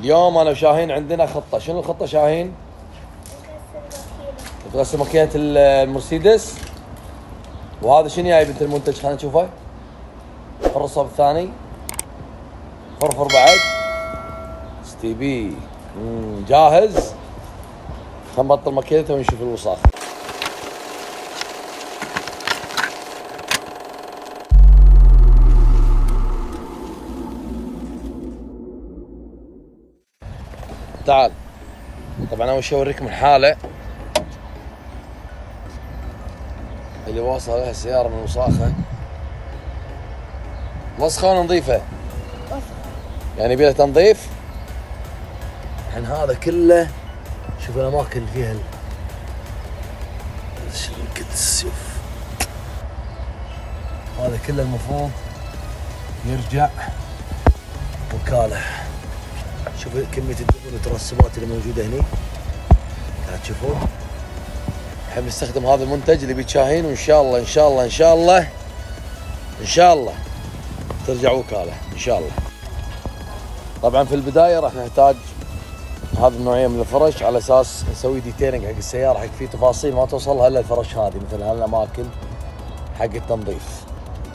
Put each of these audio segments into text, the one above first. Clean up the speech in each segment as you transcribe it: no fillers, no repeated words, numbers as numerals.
اليوم انا وشاهين عندنا خطه. شنو الخطه شاهين؟ تغسل ماكينه المرسيدس. وهذا شنو يا بنت المنتج؟ خلينا نشوفه. حر الصوب الثاني. فرفر بعد. ستي بي جاهز. خلينا نبطل ماكينته ونشوف الوساخ. تعال. طبعا اول شيء اوريكم الحاله اللي واصل عليها السياره من وساخه. وسخه ولا نظيفه؟ يعني يبيلها تنظيف. الحين هذا كله شوف الاماكن اللي فيها القدس. شوف هذا كله المفروض يرجع وكاله. شوف كمية الدهون والترسبات اللي موجودة هني قاعد تشوفون. الحين بنستخدم هذا المنتج اللي بيتشاهين، وإن شاء الله إن شاء الله إن شاء الله إن شاء الله ترجع وكالة إن شاء الله. طبعا في البداية راح نحتاج هذه النوعية من الفرش على أساس نسوي ديتيلنج حق السيارة، حق فيه تفاصيل ما توصلها إلا الفرش هذه، مثل هالأماكن حق التنظيف.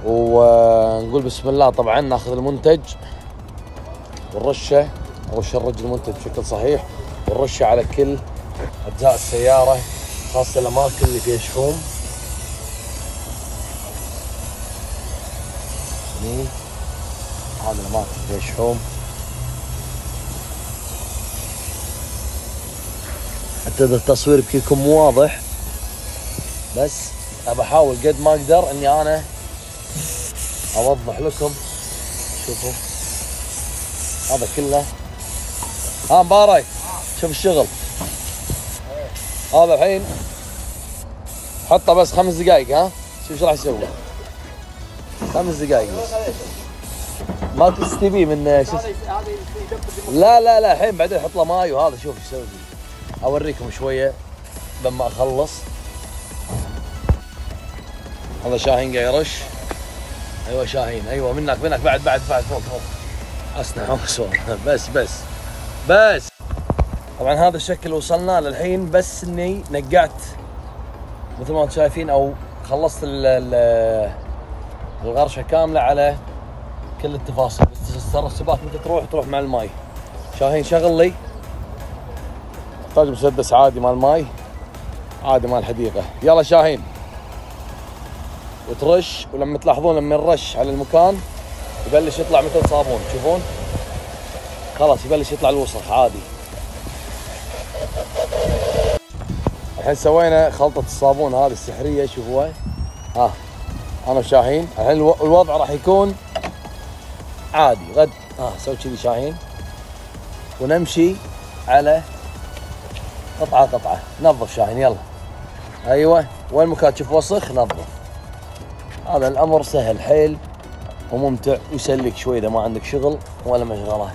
ونقول بسم الله. طبعا ناخذ المنتج والرشة، نرش الرجل المنتج بشكل صحيح، والرشة على كل أجزاء السيارة، خاصة الأماكن اللي فيها شحوم. هذه الأماكن فيها شحوم حتى إذا التصوير بيكون مو واضح، بس أبى أحاول قد ما أقدر إني أنا أوضح لكم. شوفوا هذا كله. ها مبارك شوف الشغل هذا. الحين حطه بس 5 دقائق. ها شوف ايش راح يسوي. 5 دقائق بس. مالت اس تي بي من شو. لا الحين بعدين احط له ماي وهذا. شوف ايش يسوي. اوريكم شويه لما اخلص. هذا شاهين قاعد يرش. ايوه شاهين، ايوه منك بعد فوق. اسمع صوت. بس طبعا هذا الشكل وصلنا للحين. بس اني نقعت مثل ما انتم شايفين، او خلصت الغرشه كامله على كل التفاصيل. الترسبات متى تروح مع الماي. شاهين شغل لي. احتاج مسدس عادي مال ماي، عادي مال الحديقه. يلا شاهين وترش. ولما تلاحظون لما نرش على المكان يبلش يطلع مثل صابون. تشوفون خلاص يبلش يطلع الوسخ عادي. الحين سوينا خلطة الصابون هذه السحرية. شوفوها. انا وشاهين الحين الوضع راح يكون عادي. غد سوي كذي شاهين، ونمشي على قطعة. نظف شاهين يلا. ايوه وين مكان تشوف وسخ نظف. هذا الامر سهل حيل وممتع ويسليك شوي اذا ما عندك شغل ولا مشغله.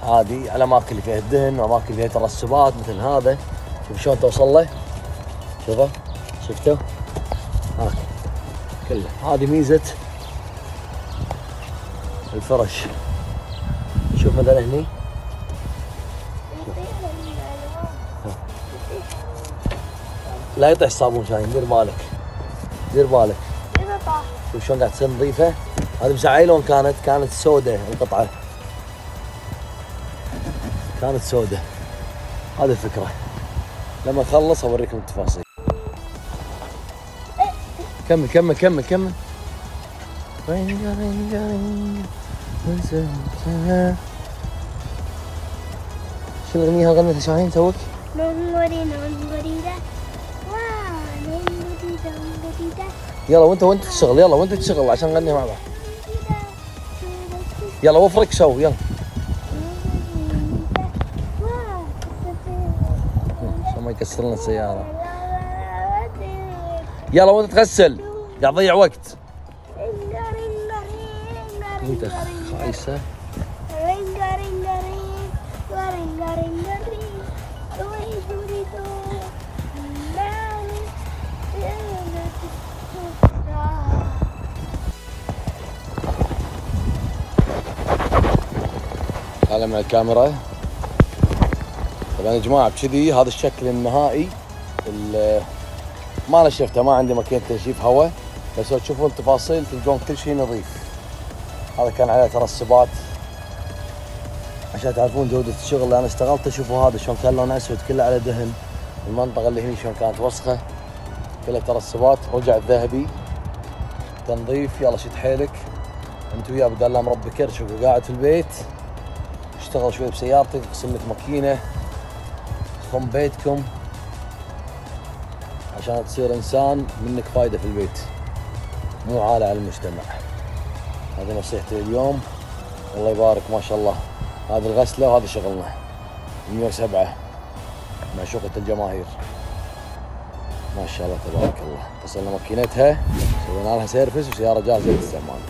هذه على الاماكن اللي فيها الدهن واماكن اللي فيها ترسبات مثل هذا. شوف شلون توصل له. شفتوا كله. هذه ميزة الفرش. شوف مثلا هني لا يطيح الصابون شاهين. دير بالك. شوف شلون قاعد تصير نظيفة. هذه مساعي لون كانت سوداء القطعة. كانت سوداء. هذه الفكرة. لما اخلص اوريكم التفاصيل. كمل. شو الاغنية غنتها شاهين توك؟ يلا وانت تشتغل. يلا وانت تشتغل عشان نغني مع بعض. يلا وفرك سو يلا. عشان ما يكسر لنا السيارة. يلا وانت تغسل قاعد تضيع وقت. انت خايسة. طالع من الكاميرا. طبعا يا جماعه بكذي هذا الشكل النهائي. ما نشفته، ما عندي ماكينه تنشيف هواء، بس لو تشوفون التفاصيل تلقون كل شيء نظيف. هذا كان عليه ترسبات عشان تعرفون جوده الشغل اللي انا اشتغلته. شوفوا هذا شلون كان لونه اسود كله على دهن. المنطقه اللي هني شلون كانت وسخه كلها ترسبات. رجع الذهبي تنظيف. يلا شد حيلك انت وياه، بدل لا مربي كرش وقاعد في البيت. اشتغل شوي بسيارتك، اقسم لك ماكينه، خم بيتكم عشان تصير انسان منك فايده في البيت، مو عالة على المجتمع. هذه نصيحتي اليوم. الله يبارك ما شاء الله. هذه الغسله وهذا شغلنا 107 معشوقة الجماهير ما شاء الله تبارك الله. وصلنا ماكينتها، سوينا لها سيرفس وسياره جاهزه للاستعمال.